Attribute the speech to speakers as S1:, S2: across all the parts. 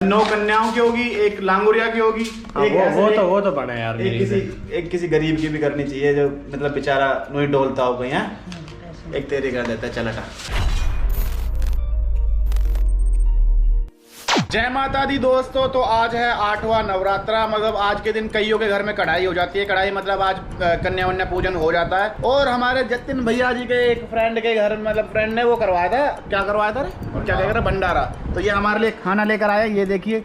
S1: 9 कन्याओं की होगी, एक लांगुरिया की होगी, एक
S2: वो तो बड़ा है यार।
S1: एक किसी गरीब की भी करनी चाहिए जो मतलब बेचारा नहीं डोलता हो कहीं है। एक तेरी कर देता है। चल हटा। जय माता दी दोस्तों। तो आज है 8वां नवरात्रा। मतलब आज के दिन कईयों के घर में कढ़ाई हो जाती है। कढ़ाई मतलब आज कन्या वन्या पूजन हो जाता है। और हमारे जतिन भैया जी के एक फ्रेंड के घर मतलब फ्रेंड ने वो करवाया था। क्या करवाया था रे? और क्या कह रहा भंडारा। तो ये हमारे लिए खाना लेकर आया। ये देखिए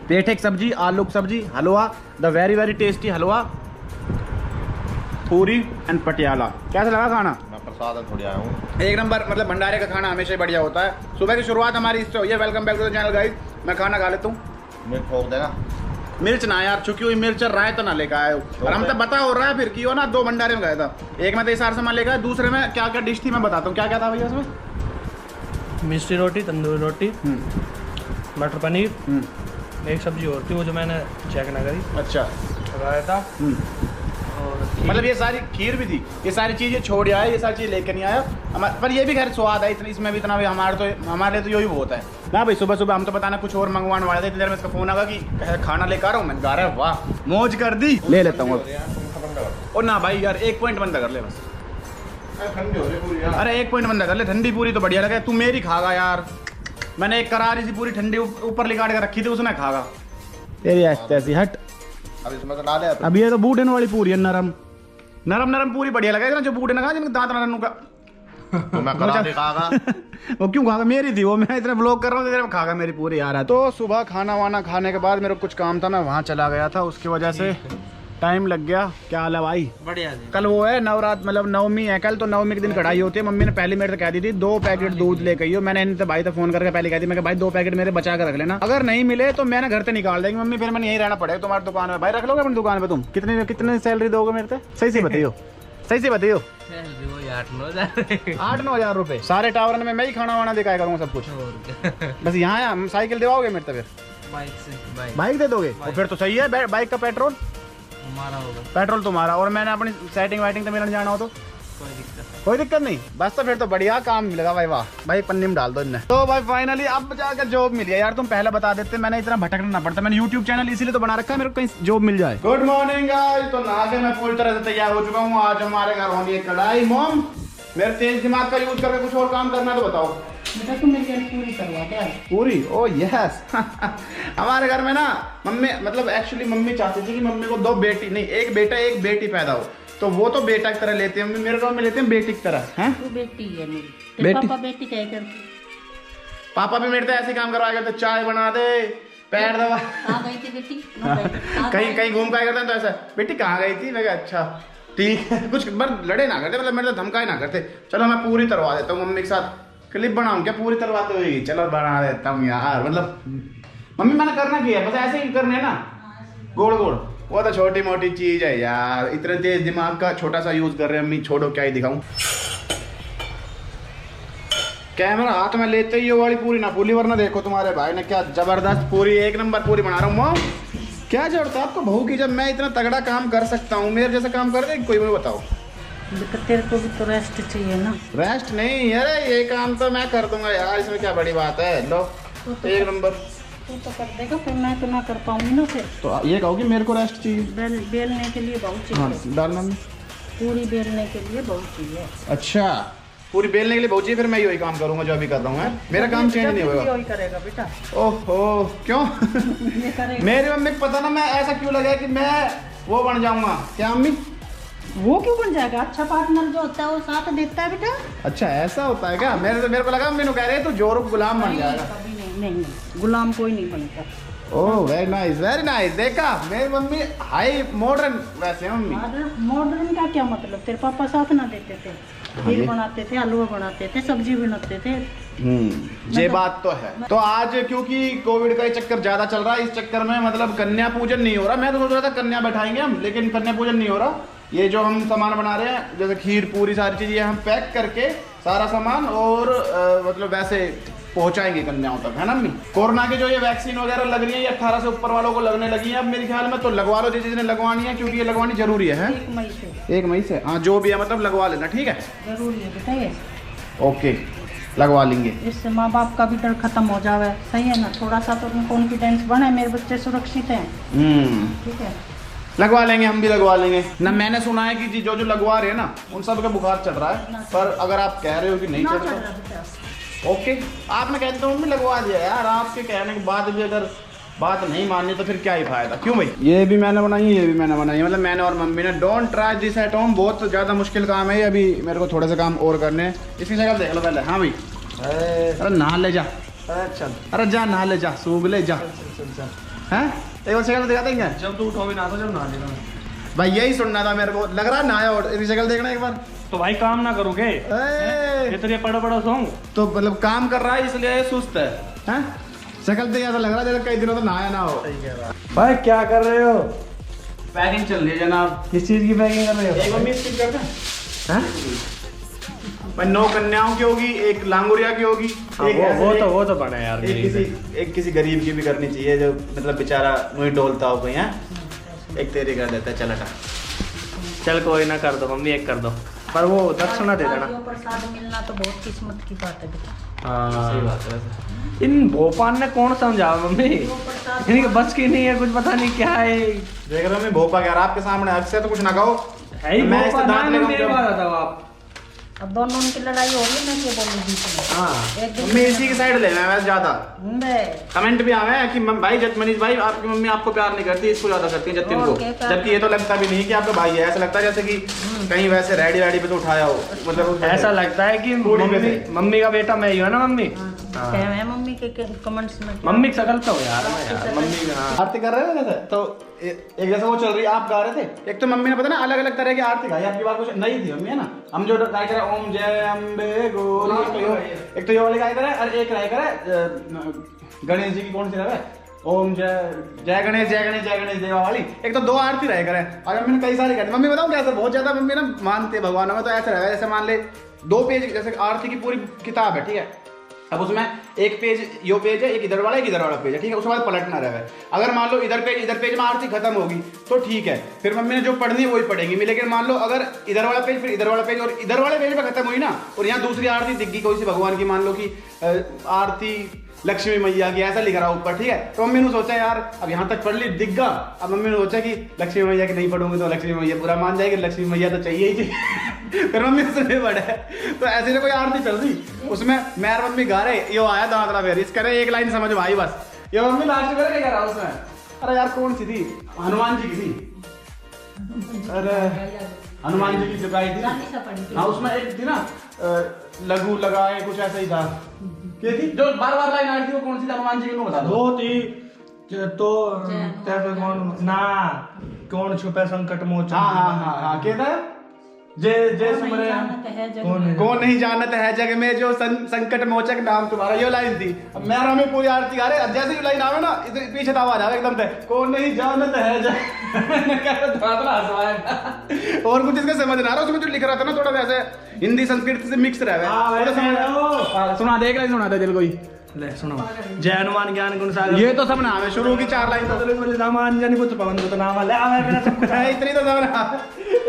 S1: पेठे की सब्जी, आलू की सब्जी, हलवा, द वेरी वेरी टेस्टी हलवा, पूरी एंड पटियाला। कैसा लगा खाना?
S3: प्रसाद थोड़ी आया हूँ।
S1: एक नंबर। मतलब भंडारे का खाना हमेशा ही बढ़िया होता है। सुबह की शुरुआत हमारी इससे हुई है। Welcome back to the channel guys. मैं खाना खा लेता हूँ।
S3: मिर्च ठोक देगा।
S1: मिर्च ना यार, चुकी हुई मिर्च राय तो ना लेकर आए हो। और हम तो बता हो रहा है फिर की हो ना। 2 भंडारे में गया था। एक में तो सारा सामान लेकर, दूसरे में क्या क्या डिश थी मैं बताता हूँ। क्या क्या था भैया उसमें?
S2: मिष्टी रोटी, तंदूरी रोटी, मटर पनीर, एक सब्जी और थी वो जो मैंने चेक ना करी।
S1: अच्छा।
S2: रायता और
S1: मतलब ये सारी खीर भी थी। ये सारी चीजें छोड़ आया, ये सारी चीजें लेकर नहीं आया। पर ये भी खैर स्वाद है। इसमें भी इतना भी हमारे लिए तो यही वो होता है ना भाई। सुबह सुबह हम तो बताना कुछ और मंगवाने वाले थे। इतनी देर में इसका फोन आगा कि खाना लेकर आ रहा हूँ। मैंने कहा वाह मौज कर दी, ले लेता हूँ। और ना भाई यार 1 पॉइंट बंदा कर ले बस। अरे 1 पॉइंट बंदा कर ले। ठंडी पूरी तो बढ़िया लगे। तू मेरी खागा यार। मैंने एक करारी सी पूरी ठंडी ऊपर लिकाट के रखी थी, उसने खागा। तेरी ऐसी हट।
S3: अब इसमें तो डाले
S1: अब ये तो बूढ़े वाली पूरी है। नरम नरम नरम पूरी बढ़िया लगा ना। जो बूढ़े ने कहा जिनके दांत नरम का
S3: तो मैं करा के खागा।
S1: वो क्यों खागा? मेरी थी वो। मैं इतना ब्लॉग कर रहा हूँ इधर में खागा मेरी पूरी यार। तो सुबह खाना वाना खाने के बाद मेरे को कुछ काम था, मैं वहाँ चला गया था। उसकी वजह से टाइम लग गया। क्या हाल है भाई?
S2: बढ़िया।
S1: कल वो है नवरात्र, मतलब नवमी है कल। तो नवमी के दिन कढ़ाई होती है। मम्मी ने पहले मेरे से कह दी थी 2 पैकेट दूध लेकर आइयो। मैंने इनसे भाई तो फोन करके पहले कह दी, मैं भाई 2 पैकेट मेरे बचा कर रख लेना। अगर नहीं मिले तो मैंने घर से निकाल देंगे मम्मी। फिर मैंने यही रहना पड़ेगा तुम्हारी दुकान में। भाई रख लोगे अपनी दुकान पे? तुम कितने सैलरी दोगे मेरे से? सही से बताइयो, सही से बताइयो। 8-9 हज़ार रुपए। सारे टावर में मैं ही खाना वाना दिखाया करूँगा सब कुछ। बस यहाँ साइकिल दिवाओगे मेरे से? फिर बाइक दे दोगे? फिर तो सही है। बाइक का पेट्रोल
S2: हमारा होगा,
S1: पेट्रोल तुम्हारा। और मैंने अपनी सेटिंग वाइटिंग तो मिलने जाना हो तो कोई दिक्कत नहीं। बस तो फिर तो बढ़िया काम मिलेगा भाई। वाह भाई पन्नी में डाल दो इन्हें। तो भाई फाइनली अब जाकर जॉब मिल गया यार। तुम पहले बता देते, मैंने इतना भटकना ना पड़ता। मैंने यूट्यूब चैनल इसीलिए तो बना रखा है मेरे को कहीं जॉब मिल जाए। Good morning guys. तो नहा के मैं पूरी तरह से तैयार हो चुका हूँ। आज हमारे घर होगी एक कढ़ाई। मॉम मेरे तेज दिमाग का यूज करके कुछ और काम करना तो बताओ।
S4: बेटा तुम मेरी पूरी करवा क्या?
S1: पूरी? ओ यस। हमारे घर में ना मम्मी मतलब एक्चुअली मम्मी चाहती थी कि मम्मी को 2 बेटी नहीं, 1 बेटा 1 बेटी पैदा हो। तो वो तो बेटा की तरह लेते हैं मम्मी। मेरे गाँव में लेते हैं बेटी की तरह। हैं
S4: वो बेटी है मेरी।
S1: बेटी?
S4: पापा बेटी क्या करती?
S1: पापा भी मेरे से ऐसे काम करवाया करते। चाय बना दे, पैर दबा।
S4: कहाँ गई थी बेटी?
S1: कहीं कहीं घूम पाया करते हैं तो ऐसा बेटी कहाँ गई थी? मैं कहा अच्छा ठीक है। कुछ बार लड़े ना करते, मतलब मेरे से धमकाए ना करते। चलो मैं पूरी तरवा देता हूँ मम्मी के साथ। क्लिप बनाऊँ क्या? पूरी तरवाते हुए चलो बना देता हूँ यार। मतलब मम्मी मैंने करना किया बस ऐसे ही करने ना, गोड़ गोड़। वो तो छोटी मोटी चीज है यार। इतने तेज दिमाग का छोटा सा यूज कर रहे हैं मम्मी। छोड़ो क्या ही दिखाऊं। कैमरा हाथ में लेते ही वो वाली पूरी ना पूरी, वरना देखो तुम्हारे भाई ने क्या जबरदस्त पूरी, 1 नंबर पूरी बना रहा हूँ। मॉम क्या जरूरत है आपको बहू की जब मैं इतना तगड़ा काम कर सकता हूँ? मेरे जैसा काम कर दे कोई? मुझे बताओ।
S4: तेरे को भी तो रेस्ट चाहिए ना।
S1: रेस्ट नहीं, अरे ये काम तो मैं कर दूंगा यार। इसमें क्या बड़ी बात है। लो 1 नंबर।
S4: तू तो कर देगा, फिर मैं तो ना कर पाऊंगी ना। फिर
S1: तो ये कहो कि मेरे को रेस्ट चाहिए।
S4: बेलने के लिए बहुत
S1: हाँ
S4: चाहिए।
S1: डालना में
S4: पूरी बेलने के लिए बहुत चाहिए।
S1: अच्छा पूरी बेलने के लिए बहुत चाहिए। फिर मैं यही काम करूंगा जो अभी कर रहा हूँ। मेरा काम चेंज नहीं होगा।
S4: वही करेगा बेटा।
S1: ओहो क्यों?
S4: ये करेगा।
S1: मेरी मम्मी को पता ना मैं ऐसा क्यों लगा कि मैं वो बन जाऊंगा। क्या मम्मी?
S4: वो क्यों बन जाएगा? अच्छा पार्टनर जो होता है वो साथ देता है बेटा।
S1: अच्छा ऐसा होता है क्या? मेरे को लगा मम्मी कह रहे तो जोर गुलाम बन जाएगा।
S4: कभी नहीं, गुलाम कोई नहीं बनता।
S1: Oh very nice very nice. देखा मेरी मम्मी हाई मॉडर्न वैसे है मम्मी।
S4: मॉडर्न का क्या मतलब? तेरे पापा साथ ना देते थे? खीर बनाते थे, हलवा बनाते थे, सब्जी बनाते थे।
S1: ये बात तो है। तो आज क्योंकि कोविड का चक्कर ज्यादा चल रहा है, इस चक्कर में मतलब कन्या पूजन नहीं हो रहा। मैं तो सोच रहा था कन्या बैठाएंगे हम, लेकिन कन्या पूजन नहीं हो रहा। ये जो हम सामान बना रहे हैं जैसे खीर पूरी सारी चीजें हम पैक करके सारा सामान और मतलब वैसे पहुंचाएंगे कन्याओं तक, है ना मम्मी? कोरोना की जो ये वैक्सीन वगैरह लग रही है, ये 18 से ऊपर वालों को लगने लगी है अब मेरे ख्याल में। तो लगवा लो जिसने लगवानी है, क्योंकि ये लगवानी जरूरी है।
S4: 1 मई से।
S1: 1 मई से? हाँ जो भी है मतलब लगवा लेना, ठीक है?
S4: जरूरी है बेटा ये।
S1: ओके लगवा लेंगे।
S4: इससे माँ बाप का भी डर खत्म हो जावे, सही है ना, थोड़ा सा तो कॉन्फिडेंस बने, मेरे बच्चे सुरक्षित हैं। ठीक है,
S1: लगवा लेंगे, हम भी लगवा लेंगे ना। मैंने सुना है कि जी जो लगवा रहे हैं ना उन सब का बुखार चढ़ रहा है, पर अगर आप कह रहे हो कि नहीं चढ़ रहा, ओके, आपने कहते हो भी लगवा दिया यार। आपके कहने के बाद भी अगर बात नहीं माननी तो फिर क्या ही फायदा, क्यों भाई? ये भी मैंने बनाई है, ये भी मैंने बनाई है, मतलब मैंने और मम्मी ने। Don't try this at home, बहुत ज़्यादा मुश्किल काम है ये। अभी मेरे को थोड़े से काम और करने हैं। इसकी जगह देख लो पहले। हाँ भाई, अरे नहा ले जा,
S2: चल,
S1: अरे जा नहा ले जा, सूख ले जा। हैं एक बार शक्ल दिखा देंगे?
S2: जब तू उठो भी ना तो जब नहा लेना
S1: भाई, यही सुनना था मेरे को, लग रहा है नहाया। और इसकी शक्ल देखना एक बार।
S2: तो भाई काम ना करोगे, ये तो ये पड़ा सॉन्ग
S1: तो मतलब काम कर रहा है इसलिए सुस्त है, हैं? शक्ल देख ऐसा लग रहा है जैसे कई दिनों तो नहाया ना हो।
S2: भाई क्या कर रहे हो?
S1: पैकिंग चल रही है जनाब।
S2: किस चीज की पैकिंग कर रहे हो?
S1: एक मम्मी स्किप कर दें, भाई 9 कन्याओं की होगी, एक लांगुरिया की होगी,
S2: वो तो बने यार।
S1: एक किसी गरीब की भी करनी चाहिए जो मतलब बेचारा मुझे डोलता हो कोई। हैं एक तेरी कर देता है, चल हटा।
S2: चल कोई ना, कर दो मम्मी, एक कर दो, पर वो दक्षिणा दे देना।
S4: प्रसाद मिलना तो बहुत किस्मत की बात है बेटा।
S2: हाँ सही बात है। इन भोपाल ने कौन समझा मम्मी, इनकी बस की नहीं है, कुछ पता नहीं क्या है।
S1: देख रहे हो मैं भोपा कह रहा आपके सामने, अक्सर तो कुछ ना कहो।
S2: है ही
S1: मैं
S2: भोपा,
S1: इससे दांत
S2: ना
S1: लगाऊं
S2: मेरे
S1: क्या?
S2: बात बताओ आप।
S4: अब दोनों की लड़ाई हो रही है, मैं क्या बोलूं बीच में।
S2: हाँ
S4: एक
S1: मम्मी इसी की साइड ले मैं वैसे ज्यादा। कमेंट भी आवे कि भाई मनीष भाई आपकी मम्मी आपको प्यार नहीं करती, इसको ज्यादा करती है जतिन को। जबकि ये तो लगता भी नहीं कि आपका भाई है, ऐसा लगता है जैसे कि कहीं वैसे रेडी वेडी पे तो उठाया हो, मतलब
S2: ऐसा लगता है कि मम्मी का बेटा मैं ही हूँ ना मम्मी।
S4: है मम्मी के कमेंट्स में।
S2: मम्मी की शकल तो यार मम्मी का।
S1: आरती कर रहे हो जैसे तो एक जैसा वो चल रही है, आप गा रहे थे। एक तो मम्मी ने पता ना अलग अलग तरह की आरती गाई, आपकी बात कुछ नई थी मम्मी, है ना। हम जो गाय करे ओम जय अम्बे गौरी, एक तो ये वाली गाय करे, और एक गाय करे गणेश जी की कौन सी रहे, ओम जय जय गणेश जय गणेश जय गणेश देवा वाली। एक तो 2 आरती रहे करे, और मम्मी ने कई सारी करी। मम्मी बताऊँ कैसे, बहुत ज्यादा मम्मी ना मानते हैं भगवानों में, तो ऐसा रहे जैसे मान ले 2 पेज जैसे आरती की पूरी किताब है, ठीक है। अब उसमें एक पेज यो पेज है, एक इधर वाला पेज है, ठीक है। उसके बाद पलटना रहे। अगर मान लो इधर पेज में आरती खत्म होगी तो ठीक है, फिर मम्मी ने जो पढ़नी है वही पढ़ेंगी। लेकिन मान लो अगर इधर वाला पेज, फिर इधर वाला पेज, और इधर वाले पेज पे खत्म हुई ना, और यहाँ दूसरी आरती दिख गई कोई सी भगवान की, मान लो कि आरती लक्ष्मी मैया की, ऐसा लिख रहा ऊपर, ठीक है। तो मम्मी ने सोचा यार अब यहाँ तक पढ़ ली, दिख गया। अब मम्मी ने सोचा कि लक्ष्मी मैया की नहीं पढ़ूंगी तो लक्ष्मी मैया बुरा मान जाएगी, लक्ष्मी मैया तो चाहिए ही चाहिए। फिर मम्मी उससे नहीं पढ़े, तो ऐसे कोई आरती चल रही, उसमें मैं और मम्मी गा रहे, यो आया दांतला फेर, इस करे एक लाइन समझ भाई बस। ये मम्मी लास्ट में क्या करा उसमें, अरे यार कौन सी थी, हनुमान जी की थी, अरे हनुमान जी की जो गाई थी, हाँ उसमें एक थी ना लघु लगाए, कुछ ऐसा ही था। क्या थी जो बार लाइन आ रही थी, वो कौन सी थी? हनुमान जी की बता दो।
S2: वो थी तो कौन ना, कौन छुपे संकट मोचन।
S1: हाँ क्या था, जय सुमरे कौन नहीं जानत है जग में जो संकट मोचक नाम तुम्हारा, ये लाइन थी। अब मैं और पूरी आरती गा रहे, जैसे ही लाइन आवे ना इधर पीछे आवाज आवे एकदम से, कौन नहीं जानत है जग। और कुछ इसका समझ ना रहा, उसमें जो लिख रहा था ना थोड़ा वैसे हिंदी संस्कृत से मिक्स रहा। सुना दे, एक लाइन सुना दे दिल कोई,
S2: ले सुनो। जय हनुमान ज्ञान गुण सागर,
S1: ये तो सब नाम है, शुरू की 4 लाइन तो
S2: रामान जानी कुछ पवन को तो नाम ले आवे मेरा सब कुछ है,
S1: इतनी तो सब नाम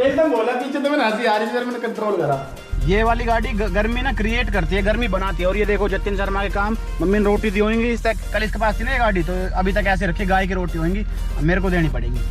S1: एकदम बोला। पीछे तो मैंने हंसी आ रही थी, मैंने कंट्रोल करा। ये वाली गाड़ी गर्मी ना क्रिएट करती है, गर्मी बनाती है। और ये देखो जतिन शर्मा के काम, मम्मी ने रोटी दी होंगी, कल इसके पास थी ना ये गाड़ी, तो अभी तक ऐसे रखी, गाय की रोटी होंगी, मेरे को देनी पड़ेगी।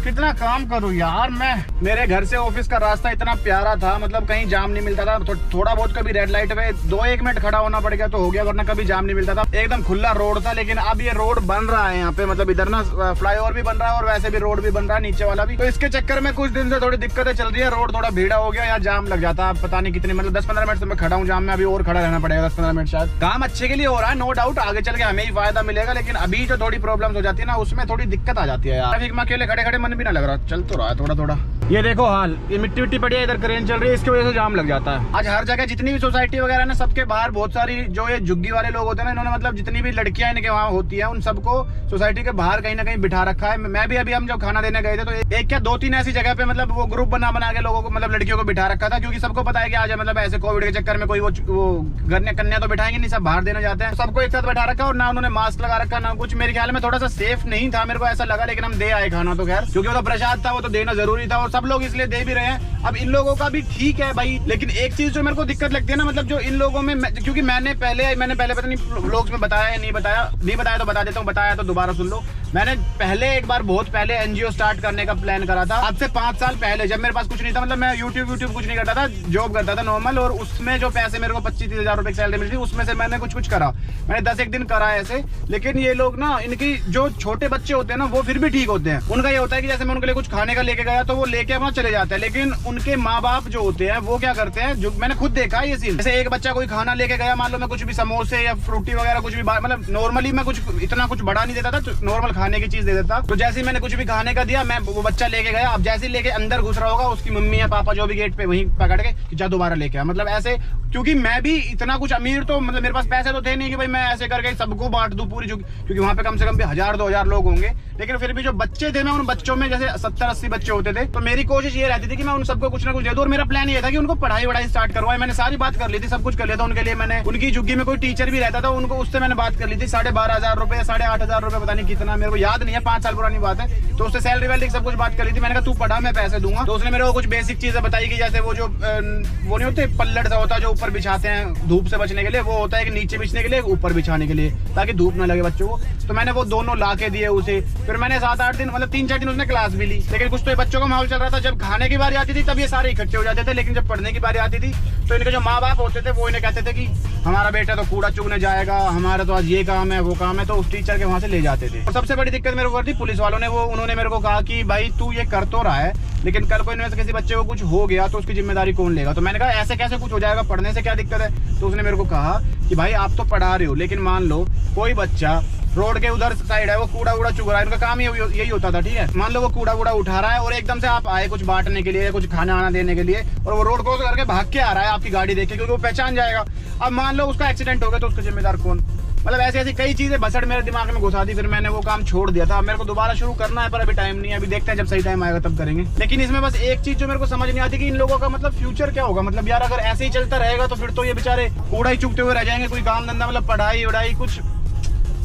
S1: कितना काम करूं यार मैं, मेरे घर से ऑफिस का रास्ता इतना प्यारा था, मतलब कहीं जाम नहीं मिलता था। थोड़ा बहुत कभी रेड लाइट पे 2-1 मिनट खड़ा होना पड़ गया तो हो गया, वरना कभी जाम नहीं मिलता था। एकदम खुला रोड था। लेकिन अब ये रोड बन रहा है यहाँ पे, मतलब इधर ना फ्लाईओवर भी बन रहा है और वैसे भी रोड भी बन रहा है, नीचे वाला भी। तो इसके चक्कर में कुछ दिन से थोड़ी दिक्कतें चल रही है, रोड थोड़ा भीड़ा हो गया, यहाँ जाम लग जाता है। पता नहीं कितनी, मतलब 10-15 मिनट से मैं खड़ा हूँ जाम में, अभी और खड़ा रहना पड़ेगा 10-15 मिनट शायद। काम अच्छे के लिए हो रहा है, नो डाउट, आगे चल के हमें ही फायदा मिलेगा। लेकिन अभी जो थोड़ी प्रॉब्लम हो जाती है ना, उसमें थोड़ी दिक्कत आ जाती है यार। ट्रैफिक में अकेले खड़े खड़े मन भी ना लग रहा, चल तो रहा है थोड़ा। ये देखो हाल, ये मिट्टी पड़ी है, इधर क्रेन चल रही है, इसकी वजह से जाम लग जाता है। आज हर जगह जितनी भी सोसाइटी वगैरह ना, सबके बाहर बहुत सारी जो ये झुग्गी वाले लोग होते हैं ना, इन्होंने मतलब जितनी भी लड़कियां इनके वहाँ होती है, उन सबको सोसाइटी के बाहर कहीं ना कहीं बिठा रखा है। मैं भी अभी, हम जब खाना देने गए थे तो एक क्या 2-3 ऐसी जगह पे मतलब वो ग्रुप बना के लोगों को, मतलब लड़कियों को बिठा रखा था, क्योंकि सबको पता है कि आज मतलब ऐसे कोविड के चक्कर में कोई वो कन्या तो बिठाएंगे नहीं, सब बाहर देने जाते हैं। सबको एक साथ बैठा रखा और ना उन्होंने मास्क लगा रखा ना कुछ। मेरे ख्याल में थोड़ा सा सेफ नहीं था, मेरे को ऐसा लगा। लेकिन हम दे आए खाना तो खैर, क्योंकि वो तो प्रसाद था, वो तो देना जरूरी था। और सब लोग इसलिए दे भी रहे हैं। अब इन लोगों का भी ठीक है भाई, लेकिन एक चीज जो मेरे को दिक्कत लगती है ना, मतलब जो इन लोगों में क्योंकि मैंने पहले पता नहीं व्लॉग्स में बताया या नहीं बताया तो बता देता हूँ, बताया तो दोबारा सुन लो। मैंने पहले एक बार बहुत पहले एनजीओ स्टार्ट करने का प्लान करा था, आज से 5 साल पहले, जब मेरे पास कुछ नहीं था। मतलब मैं यूट्यूब कुछ नहीं करता था, जॉब करता था नॉर्मल, और उसमें जो पैसे मेरे को 25-30 हजार रुपए की सैलरी मिलती थी, उसमें से मैंने कुछ करा। मैंने 10 दिन करा ऐसे। लेकिन ये लोग ना, इनकी जो छोटे बच्चे होते हैं ना, वो फिर भी ठीक होते हैं। उनका ये होता है कि जैसे मैं उनके लिए कुछ खाने का लेके गया तो वो लेके अपना चले जाते हैं। लेकिन उनके माँ बाप जो होते हैं वो क्या करते हैं, जो मैंने खुद देखा है ये सीन। जैसे एक बच्चा कोई खाना लेके गया, मान लो मैं कुछ भी समोसे या फ्रूटी वगैरह कुछ भी, मतलब नॉर्मली मैं कुछ इतना कुछ बड़ा नहीं देता था, नॉर्मल खाने की चीज दे देता। तो जैसे ही मैंने कुछ भी खाने का दिया, मैं वो बच्चा लेके गया, अब जैसे ही लेके अंदर घुस रहा होगा, उसकी मम्मी या पापा जो भी गेट पे वहीं पकड़ के कि जा दोबारा लेके आ। मतलब ऐसे, क्योंकि मैं भी इतना कुछ अमीर तो मतलब मेरे पास पैसे तो थे नहीं कि भाई मैं ऐसे करके सबको बांट दूं पूरी, क्योंकि वहाँ पे कम से कम भी 1000-2000 लोग होंगे। लेकिन फिर भी जो बच्चे थे, मैं उन बच्चों में जैसे 70-80 बच्चे होते थे, तो मेरी कोशिश ये रहती थी कि मैं उन सबको कुछ ना कुछ दे दूं। और मेरा प्लान ये था कि उनको पढ़ाई वढ़ाई स्टार्ट करवाए। मैंने सारी बात कर ली थी, सब कुछ कर लिया था उनके लिए। मैंने उनकी झुग्गी में कोई टीचर भी रहता था, उनको उससे मैंने बात कर ली थी। 12,500 रुपए या 8,500 रुपए, पता नहीं कितना, मेरे को याद नहीं है, 5 साल पुरानी बात है। तो उससे सैलरी वैलरी सब कुछ बात कर ली थी। मैंने कहा तू पढ़ा, मैं पैसे दूंगा। तो उसने मेरे को कुछ बेसिक चीजें बताई कि जैसे वो जो वो नहीं होते पल्लट सा होता है जो ऊपर बिछाते हैं धूप से बचने के लिए, वो होता है कि नीचे बिछने के लिए, ऊपर बिछाने के लिए, ताकि धूप ना लगे बच्चों को। तो मैंने वो दोनों ला के दिए उसे। फिर मैंने 7-8 दिन, मतलब 3-4 दिन उसने क्लास भी ली। लेकिन कुछ तो ये बच्चों का माहौल चल रहा था। जब खाने की बारी आती थी तब ये सारे इकट्ठे हो जाते थे, लेकिन जब पढ़ने की बारी आती थी तो इनके जो माँ बाप होते थे वो इन्हें कहते थे कि हमारा बेटा तो कूड़ा चुगने जाएगा, हमारा तो आज ये काम है वो काम है, तो उस टीचर के वहाँ से ले जाते थे। और सबसे बड़ी दिक्कत मेरे को थी पुलिस वालों ने, उन्होंने मेरे को कहा कि भाई तू ये कर तो रहा है, लेकिन कल को इनमें से किसी बच्चे को कुछ हो गया तो उसकी जिम्मेदारी कौन लेगा। तो मैंने कहा ऐसे कैसे कुछ हो जाएगा, पढ़ने से क्या दिक्कत है। तो उसने मेरे को कहा कि भाई आप तो पढ़ा रहे हो, लेकिन मान लो कोई बच्चा रोड के उधर साइड है, वो कूड़ा वूड़ा चुग रहा है, इनका काम यही होता था, ठीक है। मान लो वो कूड़ा वूड़ा उठा रहा है और एकदम से आप आए कुछ बांटने के लिए, कुछ खाना आना देने के लिए, और वो रोड क्रॉस करके भाग के आ रहा है आपकी गाड़ी देख के, क्योंकि वो पहचान जाएगा। अब मान लो उसका एक्सीडेंट हो गया तो उसका जिम्मेदार कौन। मतलब ऐसी कई चीजें बसड़ मेरे दिमाग में घुसा दी। फिर मैंने वो काम छोड़ दिया था। मेरे को दोबारा शुरू करना है, पर अभी टाइम नहीं है। अभी देखते हैं जब सही टाइम आएगा तब करेंगे। लेकिन इसमें बस एक चीज जो मेरे को समझ नहीं आती कि इन लोगों का मतलब फ्यूचर क्या होगा। मतलब यार अगर ऐसे ही चलता रहेगा तो फिर तो ये बेचारे कूड़ा ही चुगते हुए रह जाएंगे, कोई काम धंधा, मतलब पढ़ाई वढ़ाई कुछ।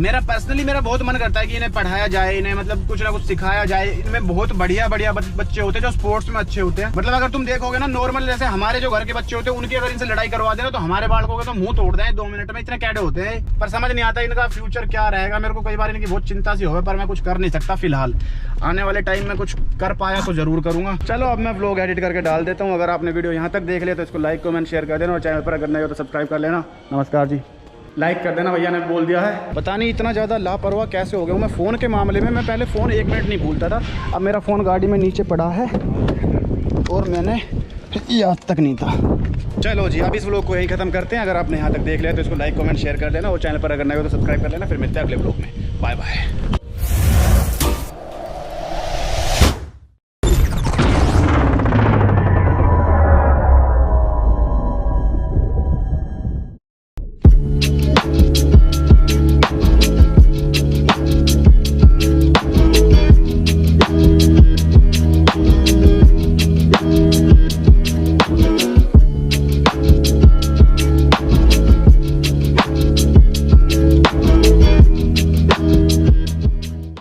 S1: मेरा बहुत मन करता है कि इन्हें पढ़ाया जाए, इन्हें मतलब कुछ ना कुछ सिखाया जाए। इनमें बहुत बढ़िया बच्चे होते हैं जो स्पोर्ट्स में अच्छे होते हैं। मतलब अगर तुम देखोगे ना, नॉर्मल जैसे हमारे जो घर के बच्चे होते हैं, उनकी अगर इनसे लड़ाई करवा देना तो हमारे बालकों के तो मुंह तोड़ दें 2 मिनट में, इतने कैडे होते हैं। पर समझ नहीं आता इनका फ्यूचर क्या रहेगा। मेरे को कई बार इनकी बहुत चिंता सी होगा, पर मैं कुछ कर नहीं सकता फिलहाल। आने वाले टाइम में कुछ कर पाया तो जरूर करूंगा। चलो अब मैं व्लॉग एडिट करके डाल देता हूँ। अगर आपने वीडियो यहाँ तक देख लिया तो इसको लाइक कमेंट शेयर कर देना, और चैनल पर अगर नहीं हो तो सब्सक्राइब कर लेना। नमस्कार जी, लाइक कर देना, भैया ने बोल दिया है। पता नहीं इतना ज़्यादा लापरवाह कैसे हो गया हूँ मैं फ़ोन के मामले में। मैं पहले फ़ोन 1 मिनट नहीं भूलता था, अब मेरा फ़ोन गाड़ी में नीचे पड़ा है और मैंने याद तक नहीं था। चलो जी, अब इस व्लॉग को यही ख़त्म करते हैं। अगर आपने यहाँ तक देख लिया तो इसको लाइक कमेंट शेयर कर देना, और चैनल पर अगर नहीं हो तो सब्सक्राइब कर लेना। फिर मिलते हैं अगले व्लॉग में। Bye bye.